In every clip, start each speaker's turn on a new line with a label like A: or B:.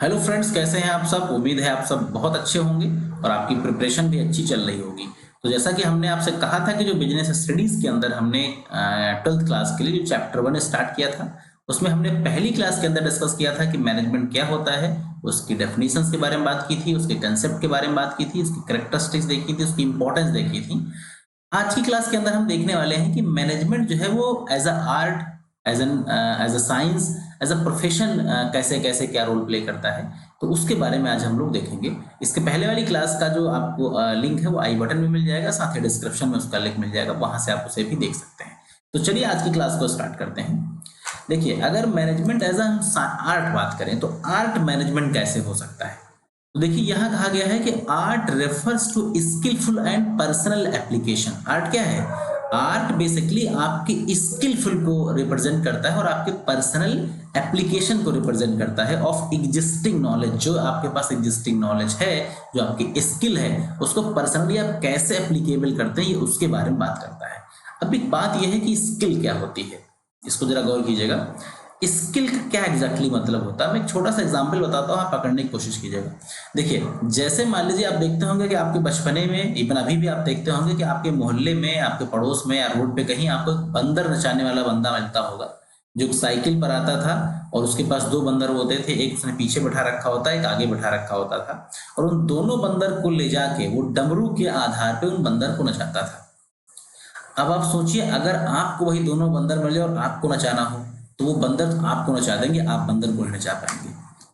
A: Hello friends, कैसे हैं आप सब। उम्मीद है आप सब बहुत अच्छे होंगे और आपकी प्रिपरेशन भी अच्छी चल रही होगी। तो जैसा कि हमने आपसे कहा था कि जो बिजनेस स्टडीज के अंदर हमने 12th क्लास के लिए जो चैप्टर 1 स्टार्ट किया था, उसमें हमने पहली क्लास के अंदर डिस्कस किया था कि मैनेजमेंट क्या होता है। उसकी डेफिनेशंस के बारे में बात की थी, उसके कंसेप्ट के बारे में बात की थी, उसकी कैरेक्टरिस्टिक्स देखी थी, उसकी इंपॉर्टेंस देखी थी। आज की क्लास के अंदर हम देखने वाले हैं कि मैनेजमेंट जो है वो as a art, as a science, as a profession कैसे कैसे क्या रोल प्ले करता है। तो उसके बारे में आज हम लोग देखेंगे। इसके पहले वाली क्लास का जो आपको लिंक है वो आई बटन में मिल जाएगा, साथ ही डिस्क्रिप्शन में उसका लिंक मिल जाएगा, वहां से आप उसे भी देख सकते हैं। तो चलिए आज की क्लास को स्टार्ट करते हैं। देखिए, अगर मैनेजमेंट एज अ आर्ट बात करें तो आर्ट मैनेजमेंट कैसे हो सकता है। तो देखिए, यहां कहा गया है कि art refers to skillful and personal application. Art क्या है? आर्ट बेसिकली आपकी स्किलफुल को रिप्रेजेंट करता है और आपके पर्सनल एप्लीकेशन को रिप्रेजेंट करता है ऑफ एग्जिस्टिंग नॉलेज। जो आपके पास एग्जिस्टिंग नॉलेज है, जो आपकी स्किल है, उसको पर्सनली आप कैसे एप्लीकेबल करते हैं, ये उसके बारे में बात करता है। अब एक बात यह है कि स्किल क्या होती है, इसको जरा गौर कीजिएगा। स्किल का क्या एग्जैक्टली मतलब होता है, मैं एक छोटा सा एग्जांपल बताता हूँ, आप पकड़ने की कोशिश कीजिएगा। देखिए, जैसे मान लीजिए आप देखते होंगे कि आपके बचपने में, इवन अभी भी आप देखते होंगे कि आपके मोहल्ले में, आपके पड़ोस में या रोड पे कहीं आपको एक बंदर नचाने वाला बंदा मिलता होगा, जो साइकिल पर आता था और उसके पास दो बंदर होते थे, एक उसने पीछे बैठा रखा होता, एक आगे बैठा रखा होता था। और उन दोनों बंदर को ले जाके वो डमरू के आधार पे उन बंदर को नचाता था। अब आप सोचिए, अगर आपको वही दोनों बंदर मिले और आपको नचाना हो, तो वो बंदर आपको नचा देंगे, आप बंदर को नहीं नचा पाएंगे।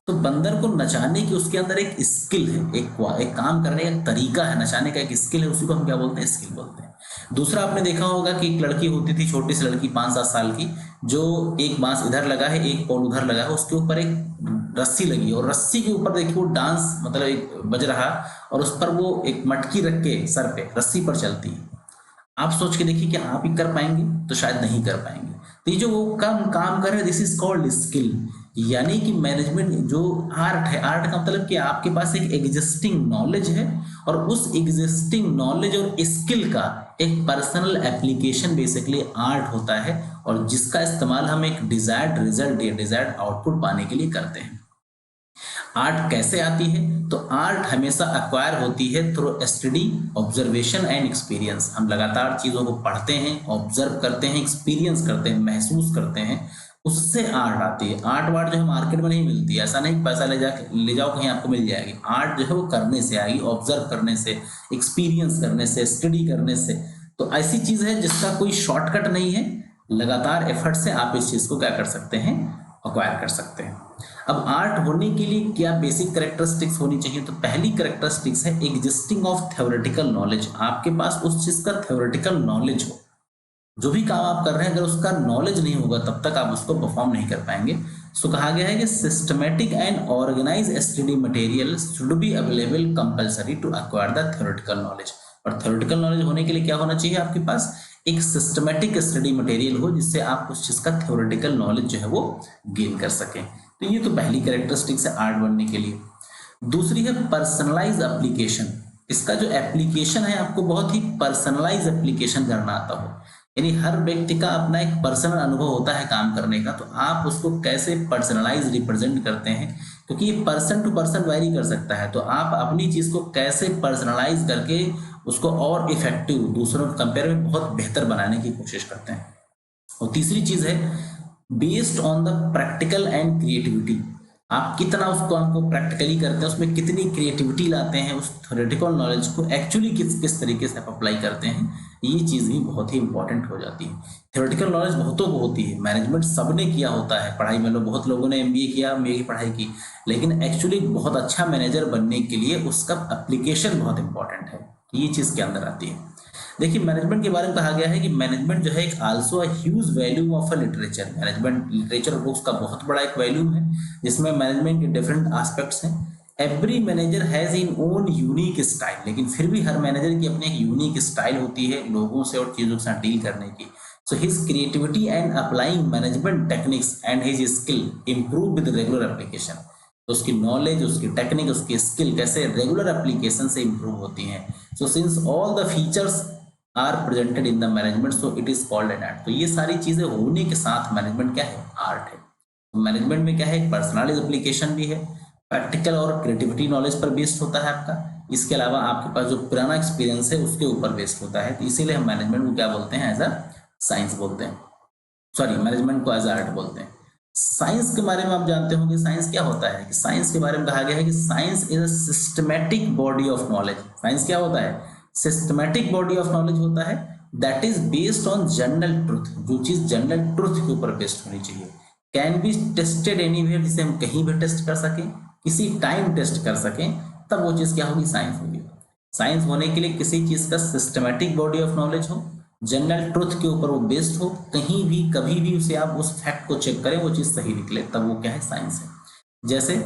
A: तो बंदर को नचाने की उसके अंदर एक स्किल है, एक काम करने का एक तरीका है, नचाने का एक स्किल है, उसी को हम क्या बोलते हैं? स्किल बोलते हैं। दूसरा, आपने देखा होगा कि एक लड़की होती थी, छोटी सी लड़की 5-7 साल की, जो एक बांस इधर लगा है, एक पॉल उधर लगा है, उसके ऊपर एक रस्सी लगी है और रस्सी के ऊपर देखिए वो डांस मतलब एक बज रहा, और उस पर वो एक मटकी रख के सर पे रस्सी पर चलती है। आप सोच के देखिए कि आप ही कर पाएंगे? तो शायद नहीं कर पाएंगे। तो ये जो वो काम काम कर रहे हैं, दिस इज कॉल्ड स्किल। यानी कि मैनेजमेंट जो आर्ट है, आर्ट का मतलब कि आपके पास एक एग्जिस्टिंग नॉलेज है और उस एग्जिस्टिंग नॉलेज और स्किल का एक पर्सनल एप्लीकेशन बेसिकली आर्ट होता है, और जिसका इस्तेमाल हम एक डिजायर्ड रिजल्ट या डिजायर्ड आउटपुट पाने के लिए करते हैं। आर्ट कैसे आती है? तो आर्ट हमेशा अक्वायर होती है through study, observation and experience. हम लगातार चीजों को पढ़ते हैं, ऑब्जर्व करते हैं, एक्सपीरियंस करते हैं, महसूस करते हैं, उससे आर्ट आती है। आर्ट वार्ट जो है मार्केट में नहीं मिलती है, ऐसा नहीं पैसा ले जाओ कहीं आपको मिल जाएगी। आर्ट जो है वो करने से आएगी, ऑब्जर्व करने से, एक्सपीरियंस करने से, स्टडी करने से। तो ऐसी चीज है जिसका कोई शॉर्टकट नहीं है, लगातार एफर्ट से आप इस चीज को क्या कर सकते हैं? अक्वायर कर सकते हैं। अब आर्ट होने के लिए क्या बेसिक करेक्टरिस्टिक्स होनी चाहिए? तो पहली करेक्टरिस्टिक्स है एग्जिस्टिंग ऑफ थ्योरेटिकल नॉलेज। आपके पास उस चीज का थ्योरेटिकल नॉलेज हो। जो भी काम आप कर रहे हैं, अगर उसका नॉलेज नहीं होगा तब तक आप उसको परफॉर्म नहीं कर पाएंगे। सो कहा गया है कि systematic and organise study material should be available compulsory to acquire the theoretical knowledge. और थ्योरेटिकल नॉलेज होने के लिए क्या होना चाहिए? आपके पास एक सिस्टमेटिक स्टडी मटेरियल हो, जिससे आप उस चीज का थ्योरेटिकल नॉलेज जो है वो गेन कर सकें। तो ये तो पहली कैरेक्टरिस्टिक्स है आर्ट बनने के लिए। दूसरी है पर्सनलाइज एप्लीकेशन। इसका जो एप्लीकेशन है, आपको बहुत ही पर्सनलाइज एप्लीकेशन करना आता हो। यानी हर व्यक्ति का अपना एक पर्सनल अनुभव होता है काम करने का, तो आप उसको कैसे पर्सनलाइज रिप्रेजेंट करते हैं, क्योंकि ये पर्सन टू पर्सन वैरी कर सकता है। तो आप अपनी चीज को कैसे पर्सनलाइज करके उसको और इफेक्टिव, दूसरों के कंपेयर में बहुत बेहतर बनाने की कोशिश करते हैं। और तीसरी चीज है based on the practical and creativity. आप कितना उस काम को प्रैक्टिकली करते हैं, उसमें कितनी क्रिएटिविटी लाते हैं, उस थ्योरेटिकल नॉलेज को एक्चुअली किस किस तरीके से आप अप्लाई करते हैं, ये चीज भी बहुत ही इंपॉर्टेंट हो जाती है। थ्योरेटिकल नॉलेज बहुतों को होती है, मैनेजमेंट सबने किया होता है पढ़ाई में, लोग बहुत लोगों ने एमबीए किया, एमबीए की पढ़ाई की, लेकिन एक्चुअली बहुत अच्छा मैनेजर बनने के लिए उसका एप्लीकेशन बहुत इंपॉर्टेंट है। ये चीज के अंदर आती है। देखिए, मैनेजमेंट के बारे में कहा गया है कि मैनेजमेंट जो है एक also a huge value of a literature. Management literature books का बहुत बड़ा एक वैल्यू है, जिसमें मैनेजमेंट के डिफरेंट एस्पेक्ट्स हैं। Every manager has in own unique style, लेकिन फिर भी हर मैनेजर की अपनी एक यूनिक स्टाइल होती है लोगों से और चीजों के साथ डील करने की। So his creativity and applying management techniques and his skill improve with regular application. तो उसकी नॉलेज, उसकी टेक्निक, उसकी स्किल कैसे रेगुलर एप्लीकेशन से इंप्रूव होती हैं। So since all the features are presented in the management, so it is called an art. तो ये सारी चीजें होने के साथ मैनेजमेंट क्या है? आर्ट है। तो मैनेजमेंट में क्या है? एक पर्सनलाइज एप्लीकेशन भी है, प्रैक्टिकल और क्रिएटिविटी नॉलेज पर बेस्ड होता है आपका। इसके अलावा आपके पास जो पुराना एक्सपीरियंस है उसके ऊपर बेस्ड होता है। तो इसीलिए हम मैनेजमेंट को क्या बोलते हैं, एज अ साइंस बोलते हैं, सॉरी मैनेजमेंट को एज आर्ट बोलते हैं। साइंस के बारे में आप जानते होंगे साइंस क्या होता है, कि साइंस के बारे में कहा गया है कि science is a systematic body of knowledge. Science क्या होता है, सिस्टमैटिक बॉडी ऑफ नॉलेज होता है, that is based on general truth, जो चीज जनरल ट्रुथ के ऊपर बेस्ड होनी चाहिए। कैन बी टेस्टेड एनीवेयर, जिसे हम कहीं भी टेस्ट कर सकें, किसी टाइम टेस्ट कर सकें, तब वो चीज क्या होगी, साइंस होगी। साइंस होने के लिए किसी चीज का सिस्टमैटिक बॉडी ऑफ नॉलेज हो, जनरल ट्रुथ के ऊपर वो बेस्ड हो, कहीं भी कभी भी उसे आप उस फैक्ट को चेक करें वो चीज सही निकले, तब वो क्या है, साइंस है। जैसे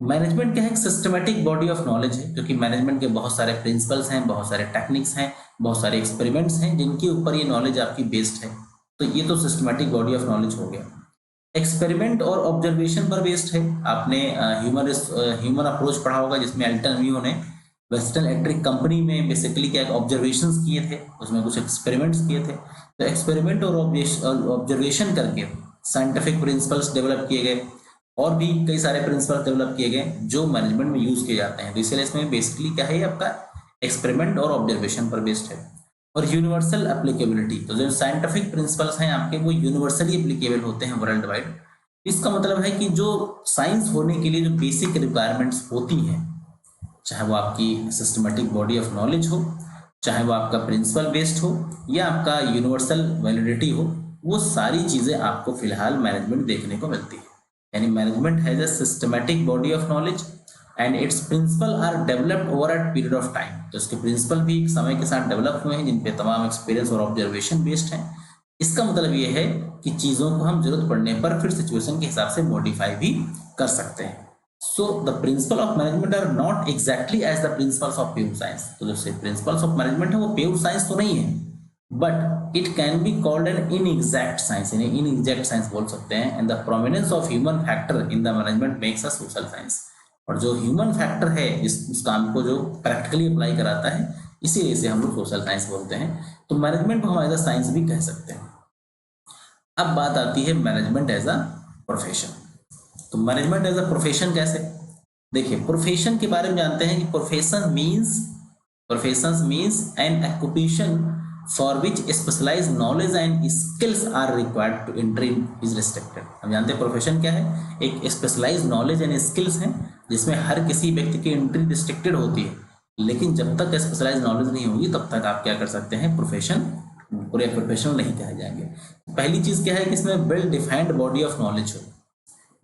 A: मैनेजमेंट क्या है, एक सिस्टमैटिक बॉडी ऑफ नॉलेज है, क्योंकि मैनेजमेंट के बहुत सारे प्रिंसिपल्स हैं, बहुत सारे टेक्निक्स हैं, बहुत सारे एक्सपेरिमेंट्स हैं जिनके ऊपर ये नॉलेज आपकी बेस्ड है। तो ये तो सिस्टमैटिक बॉडी ऑफ नॉलेज हो गया। एक्सपेरिमेंट और ऑब्जर्वेशन पर बेस्ड है। आपने ह्यूमन अप्रोच पढ़ा होगा, जिसमें एल्टन म्यू ने वेस्टर्न इलेक्ट्रिक कंपनी में बेसिकली क्या ऑब्जर्वेशंस किए थे, उसमें कुछ एक्सपेरिमेंट्स किए थे। तो एक्सपेरिमेंट और ऑब्जर्वेशन करके साइंटिफिक प्रिंसिपल्स डेवलप किए गए, और भी कई सारे प्रिंसिपल्स डेवलप किए गए जो मैनेजमेंट में यूज किए जाते हैं। तो इसलिए इसमें बेसिकली क्या है, आपका एक्सपेरिमेंट और ऑब्जर्वेशन पर बेस्ड है। और यूनिवर्सल एप्लीकेबिलिटी, तो जो साइंटिफिक प्रिंसिपल्स हैं आपके वो यूनिवर्सली एप्लीकेबल होते हैं वर्ल्ड वाइड। इसका मतलब है कि जो साइंस होने के लिए जो बेसिक रिक्वायरमेंट्स होती हैं, चाहे वो आपकी सिस्टमेटिक बॉडी ऑफ नॉलेज हो, चाहे वो आपका प्रिंसिपल बेस्ड हो, या आपका यूनिवर्सल वैलिडिटी हो, वो सारी चीजें आपको फिलहाल मैनेजमेंट देखने को मिलती है। यानी management has a systematic body of knowledge and its principle are developed over a period of time. तो इसके प्रिंसिपल भी समय के साथ डेवलप हुए हैं, जिन पे तमाम एक्सपीरियंस और ऑब्जर्वेशन बेस्ड हैं। इसका मतलब ये है कि चीजों को हम जरूरत पड़ने पर फिर सिचुएशन के हिसाब से मॉडिफाई भी कर सकते हैं। So the principle of management are not exactly as the principles of pure science. तो जैसे principles of management है वो pure science तो नहीं है, but it can be called an inexact science, यानी inexact science बोल सकते हैं। And the prominence of human factor in the management makes a social science. और जो human factor है इस काम को जो practically apply कराता है, इसीलिए इसे हम लोग social science बोलते हैं। तो management को हम एज a science भी कह सकते हैं। अब बात आती है मैनेजमेंट एज अ प्रोफेशन। तो मैनेजमेंट एज अ प्रोफेशन कैसे, देखिए प्रोफेशन के बारे में जानते हैं कि profession means an occupation for which specialised knowledge and skills are required to enter in is restricted. हम जानते हैं प्रोफेशन क्या है, एक स्पेशलाइज्ड नॉलेज एंड स्किल्स हैं जिसमें हर किसी व्यक्ति की एंट्री रिस्ट्रिक्टेड होती है। लेकिन जब तक स्पेशलाइज्ड नॉलेज नहीं होगी तब तक आप क्या कर सकते हैं, पूरे प्रोफेशनल नहीं कहे जाएंगे। पहली चीज क्या है कि इसमें well defined body of knowledge हो।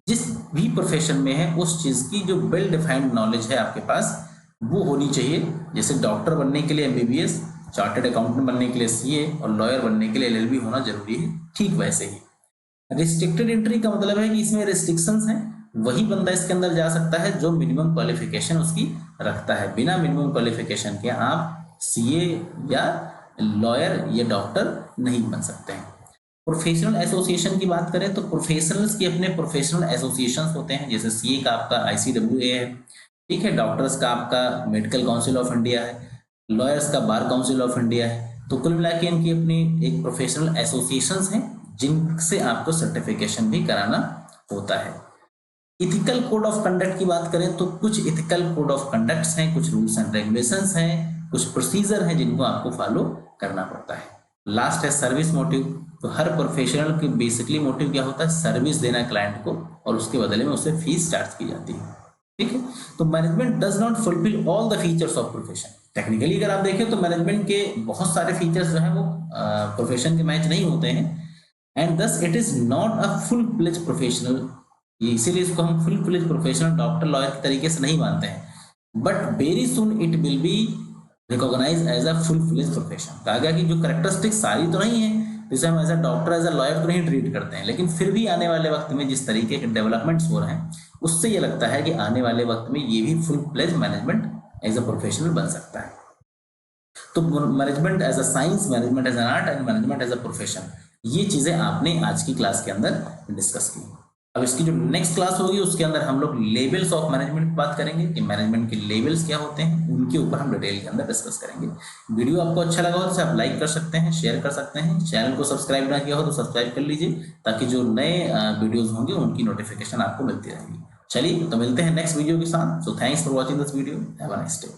A: जिस भी प्रोफेशन में है उस चीज की जो वेल डिफाइंड नॉलेज है आपके पास वो होनी चाहिए। जैसे डॉक्टर बनने के लिए एमबीबीएस, चार्टर्ड अकाउंटेंट बनने के लिए सीए और लॉयर बनने के लिए एलएलबी होना जरूरी है, ठीक वैसे ही रिस्ट्रिक्टेड एंट्री का मतलब है कि इसमें रिस्ट्रिक्शंस हैं, वही बंदा इसके अंदर जा सकता है जो मिनिमम क्वालिफिकेशन उसकी रखता है। बिना मिनिमम क्वालिफिकेशन के आप सीए या लॉयर या डॉक्टर नहीं बन सकते हैं। प्रोफेशनल एसोसिएशन की बात करें तो प्रोफेशनल्स के अपने प्रोफेशनल एसोसिएशंस होते हैं। जैसे सीए का आपका आईसीडब्ल्यूए है, ठीक है, डॉक्टर्स का आपका मेडिकल काउंसिल ऑफ इंडिया है, लॉयर्स का बार काउंसिल ऑफ इंडिया है। तो कुल मिला के इनकी अपनी एक प्रोफेशनल एसोसिएशंस हैं जिनसे आपको सर्टिफिकेशन भी कराना होता है। इथिकल कोड ऑफ कंडक्ट की बात करें तो कुछ इथिकल कोड ऑफ कंडक्ट्स हैं, कुछ रूल्स एंड रेगुलेशंस हैं, कुछ प्रोसीजर हैं जिनको आपको फॉलो करना पड़ता है। लास्ट है सर्विस मोटिव। तो हर प्रोफेशनल की बेसिकली मोटिव क्या होता है, सर्विस देना क्लाइंट को और उसके बदले में उसे फीस चार्ज की जाती है, ठीक है। तो management does not fulfil all the features of profession. Technically अगर आप देखें तो मैनेजमेंट के बहुत सारे फीचर्स जो है वो प्रोफेशन के मैच नहीं होते हैं, and this it is not a full fledge professional. इसीलिए इसको हम full fledge professional doctor lawyer के तरीके से नहीं मानते हैं, but very soon it will be recognise as a full fledge profession. कहा गया कि जो कैरेक्टरिस्टिक्स सारी तो नहीं है, जैसे हम as a doctor as a lawyer तो नहीं ट्रीट करते हैं, लेकिन फिर भी आने वाले वक्त में जिस तरीके के डेवलपमेंट्स हो रहे हैं उससे ये लगता है कि आने वाले वक्त में ये भी full fledge management as a professional बन सकता है। तो management as a science, management as an art and management as a profession, ये चीजें आपने आज की क्लास के अंदर डिस्कस की। अब इसकी जो नेक्स्ट क्लास होगी उसके अंदर हम लोग लेवल्स ऑफ मैनेजमेंट की बात करेंगे कि मैनेजमेंट के लेवल्स क्या होते हैं, उनके ऊपर हम डिटेल के अंदर डिस्कस करेंगे। वीडियो आपको अच्छा लगा हो तो आप लाइक कर सकते हैं, शेयर कर सकते हैं। चैनल को सब्सक्राइब ना किया हो तो सब्सक्राइब कर लीजिए ताकि जो नए वीडियोज होंगे उनकी नोटिफिकेशन आपको मिलती रहेगी। चलिए तो मिलते हैं नेक्स्ट वीडियो के साथ। So thanks for watching this video, have a nice day.